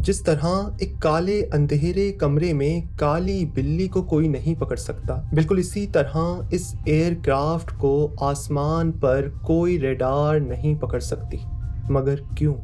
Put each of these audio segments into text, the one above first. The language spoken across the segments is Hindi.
जिस तरह एक काले अंधेरे कमरे में काली बिल्ली को कोई नहीं पकड़ सकता, बिल्कुल इसी तरह इस एयरक्राफ्ट को आसमान पर कोई रेडार नहीं पकड़ सकती। मगर क्यों?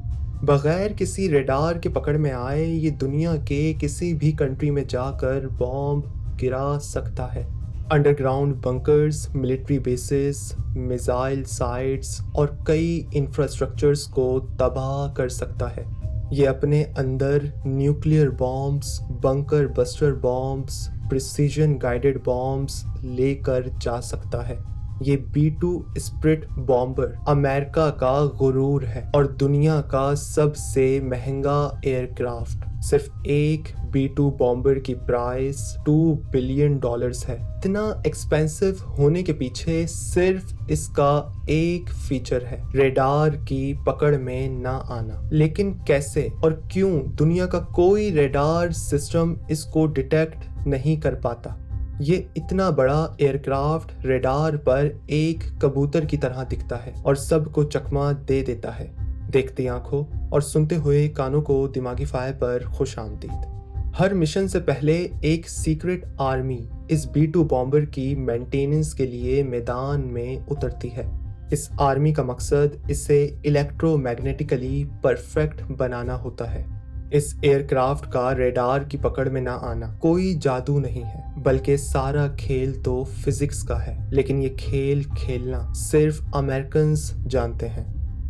बगैर किसी रेडार के पकड़ में आए ये दुनिया के किसी भी कंट्री में जाकर बॉम्ब गिरा सकता है। Underground bunkers, military bases, missile sites और कई इंफ्रास्ट्रक्चर्स को तबाह कर सकता है। ये अपने अंदर nuclear bombs, bunker buster bombs, precision guided bombs लेकर जा सकता है। ये B-2 स्प्रिट बॉम्बर अमेरिका का गुरूर है और दुनिया का सबसे महंगा एयरक्राफ्ट। सिर्फ एक B-2 बॉम्बर की प्राइस $2 बिलियन है। इतना एक्सपेंसिव होने के पीछे सिर्फ इसका एक फीचर है, रेडार की पकड़ में ना आना। लेकिन कैसे और क्यों दुनिया का कोई रेडार सिस्टम इसको डिटेक्ट नहीं कर पाता? ये इतना बड़ा एयरक्राफ्ट रेडार पर एक कबूतर की तरह दिखता है और सबको चकमा दे देता है। देखती आंखों और सुनते हुए कानों को दिमागी फायर पर खुश आमदीद। हर मिशन से पहले एक सीक्रेट आर्मी इस B-2 बॉम्बर की मेंटेनेंस के लिए मैदान में उतरती है। इस आर्मी का मकसद इसे इलेक्ट्रोमैग्नेटिकली परफेक्ट बनाना होता है। इस एयरक्राफ्ट का रेडार की पकड़ में ना आना कोई जादू नहीं है, बल्कि सारा खेल तो फिजिक्स का है। लेकिन ये खेल खेलना सिर्फ अमेरिकन्स जानते हैं।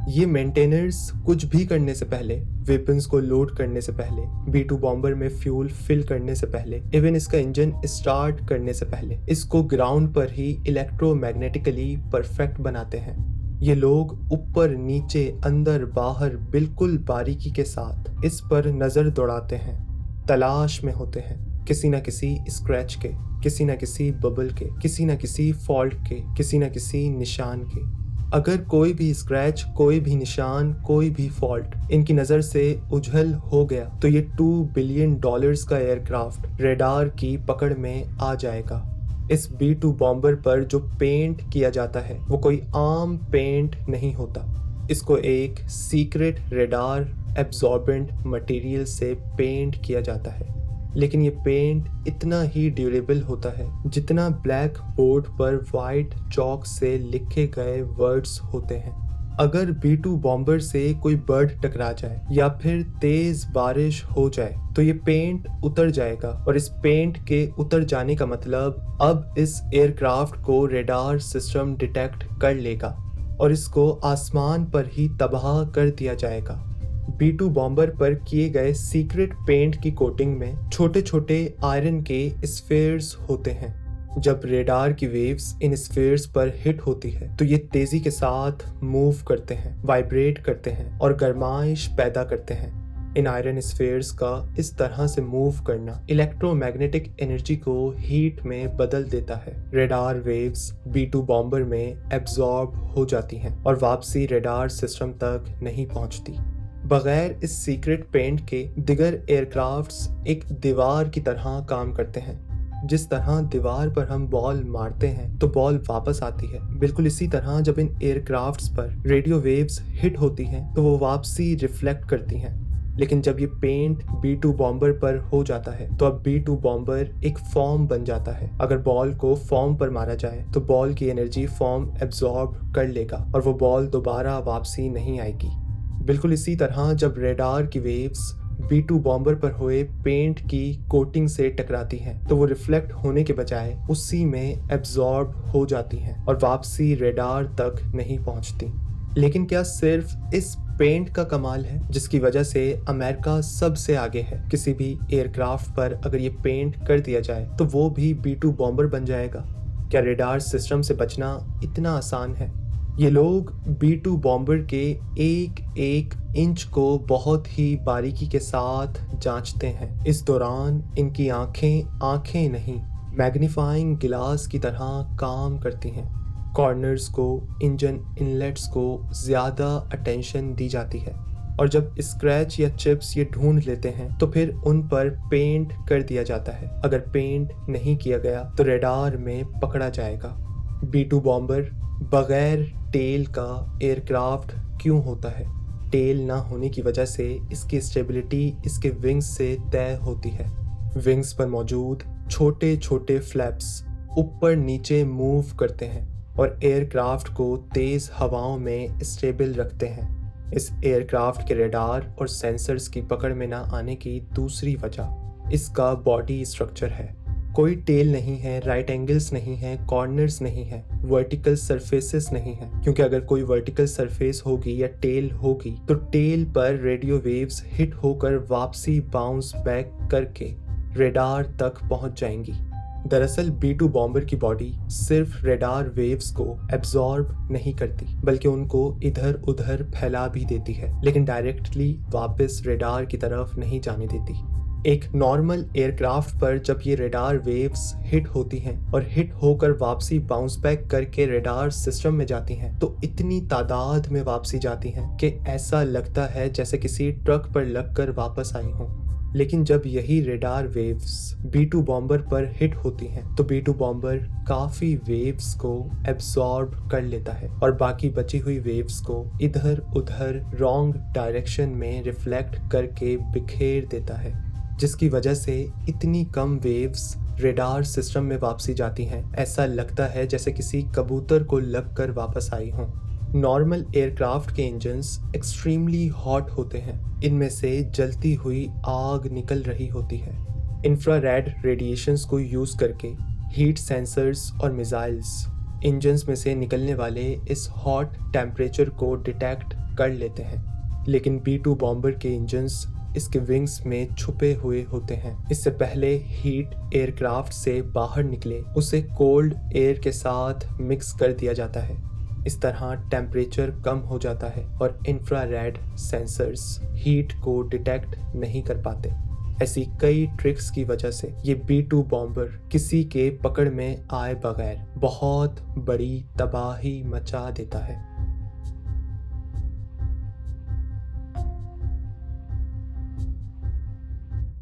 ये मेंटेनर्स कुछ भी करने से पहले, वेपन्स को लोड करने से पहले, B-2 बॉम्बर में फ्यूल फिल करने से पहले, इवन इसका इंजन स्टार्ट करने से पहले इसको ग्राउंड पर ही इलेक्ट्रोमैग्नेटिकली परफेक्ट बनाते हैं। ये लोग ऊपर नीचे अंदर बाहर बिल्कुल बारीकी के साथ इस पर नजर दौड़ाते हैं, तलाश में होते हैं किसी न किसी स्क्रैच के, किसी न किसी बबल के, किसी न किसी फॉल्ट के, किसी न किसी निशान के। अगर कोई भी स्क्रैच, कोई भी निशान, कोई भी फॉल्ट इनकी नज़र से उछल हो गया तो ये $2 बिलियन का एयरक्राफ्ट रेडार की पकड़ में आ जाएगा। इस B-2 बॉम्बर पर जो पेंट किया जाता है वो कोई आम पेंट नहीं होता। इसको एक सीक्रेट रेडार एब्जॉर्बेंट मटेरियल से पेंट किया जाता है। लेकिन ये पेंट इतना ही ड्यूरेबल होता है जितना ब्लैक बोर्ड पर वाइट चॉक से लिखे गए वर्ड्स होते हैं। अगर B-2 बॉम्बर से कोई बर्ड टकरा जाए या फिर तेज बारिश हो जाए तो ये पेंट उतर जाएगा, और इस पेंट के उतर जाने का मतलब अब इस एयरक्राफ्ट को रेडार सिस्टम डिटेक्ट कर लेगा और इसको आसमान पर ही तबाह कर दिया जाएगा। B-2 बॉम्बर पर किए गए सीक्रेट पेंट की कोटिंग में छोटे छोटे आयरन के स्फेयर्स होते हैं। जब रेडार की वेव्स इन स्फेयर्स पर हिट होती है तो ये तेजी के साथ मूव करते हैं, वाइब्रेट करते हैं और गर्माइश पैदा करते हैं। इन आयरन स्फेयर्स का इस तरह से मूव करना इलेक्ट्रोमैग्नेटिक एनर्जी को हीट में बदल देता है। रेडार वेव्स B-2 बॉम्बर में एब्जॉर्ब हो जाती हैं और वापसी रेडार सिस्टम तक नहीं पहुंचती। बगैर इस सीक्रेट पेंट के दिगर एयरक्राफ्ट्स एक दीवार की तरह काम करते हैं। जिस तरह दीवार पर हम बॉल मारते हैं तो बॉल वापस आती है, बिल्कुल इसी तरह जब इन एयरक्राफ्ट्स पर रेडियो वेव्स हिट होती हैं तो वो वापसी रिफ्लेक्ट करती हैं। लेकिन जब ये पेंट B-2 बॉम्बर पर हो जाता है तो अब B-2 बॉम्बर एक फॉर्म बन जाता है। अगर बॉल को फॉर्म पर मारा जाए तो बॉल की एनर्जी फॉर्म एब्जॉर्ब कर लेगा और वो बॉल दोबारा वापसी नहीं आएगी। बिल्कुल इसी तरह जब रेडार की वेव्स B-2 बॉम्बर पर हुए पेंट की कोटिंग से टकराती हैं तो वो रिफ्लेक्ट होने के बजाय उसी में एब्जॉर्ब हो जाती हैं और वापसी रेडार तक नहीं पहुंचती। लेकिन क्या सिर्फ इस पेंट का कमाल है जिसकी वजह से अमेरिका सबसे आगे है? किसी भी एयरक्राफ्ट पर अगर ये पेंट कर दिया जाए तो वो भी B-2 बॉम्बर बन जाएगा। क्या रेडार सिस्टम से बचना इतना आसान है? ये लोग B-2 बॉम्बर के एक एक इंच को बहुत ही बारीकी के साथ जांचते हैं। इस दौरान इनकी आंखें नहीं, मैग्नीफाइंग गिलास की तरह काम करती हैं। कॉर्नर्स को, इंजन इनलेट्स को ज़्यादा अटेंशन दी जाती है और जब स्क्रैच या चिप्स ये ढूंढ लेते हैं तो फिर उन पर पेंट कर दिया जाता है। अगर पेंट नहीं किया गया तो रेडार में पकड़ा जाएगा। B-2 बॉम्बर बगैर टेल का एयरक्राफ्ट क्यों होता है? टेल ना होने की वजह से इसकी स्टेबिलिटी इसके विंग्स से तय होती है। विंग्स पर मौजूद छोटे छोटे फ्लैप्स ऊपर नीचे मूव करते हैं और एयरक्राफ्ट को तेज हवाओं में स्टेबल रखते हैं। इस एयरक्राफ्ट के रडार और सेंसर्स की पकड़ में ना आने की दूसरी वजह इसका बॉडी स्ट्रक्चर है। कोई टेल नहीं है, राइट एंगल्स नहीं है, कॉर्नर्स नहीं है, वर्टिकल सरफेसेस नहीं है, क्योंकि अगर कोई वर्टिकल सरफेस होगी या टेल होगी तो टेल पर रेडियो वेव्स हिट होकर वापसी बाउंस बैक करके रेडार तक पहुंच जाएंगी। दरअसल B-2 बॉम्बर की बॉडी सिर्फ रेडार वेव्स को एब्जॉर्ब नहीं करती बल्कि उनको इधर उधर फैला भी देती है, लेकिन डायरेक्टली वापस रेडार की तरफ नहीं जाने देती। एक नॉर्मल एयरक्राफ्ट पर जब ये रेडार वेव्स हिट होती हैं और हिट होकर वापसी बाउंस बैक करके रेडार सिस्टम में जाती हैं तो इतनी तादाद में वापसी जाती हैं कि ऐसा लगता है जैसे किसी ट्रक पर लगकर वापस आई हों। लेकिन जब यही रेडार वेव्स B-2 बॉम्बर पर हिट होती हैं तो B-2 बॉम्बर काफी वेव्स को एब्सॉर्ब कर लेता है और बाकी बची हुई वेव्स को इधर उधर रॉन्ग डायरेक्शन में रिफ्लेक्ट करके बिखेर देता है, जिसकी वजह से इतनी कम वेव्स रेडार सिस्टम में वापसी जाती हैं ऐसा लगता है जैसे किसी कबूतर को लगकर वापस आई हों। नॉर्मल एयरक्राफ्ट के इंजन्स एक्सट्रीमली हॉट होते हैं, इनमें से जलती हुई आग निकल रही होती है। इंफ्रारेड रेडिएशंस को यूज करके हीट सेंसर्स और मिसाइल्स इंजन्स में से निकलने वाले इस हॉट टेम्परेचर को डिटेक्ट कर लेते हैं, लेकिन B-2 बॉम्बर के इंजन्स इसके विंग्स में छुपे हुए होते हैं। इससे पहले हीट एयरक्राफ्ट से बाहर निकले उसे कोल्ड एयर के साथ मिक्स कर दिया जाता है। इस तरह टेम्परेचर कम हो जाता है और इंफ्रारेड सेंसर्स हीट को डिटेक्ट नहीं कर पाते। ऐसी कई ट्रिक्स की वजह से ये B-2 बॉम्बर किसी के पकड़ में आए बगैर बहुत बड़ी तबाही मचा देता है।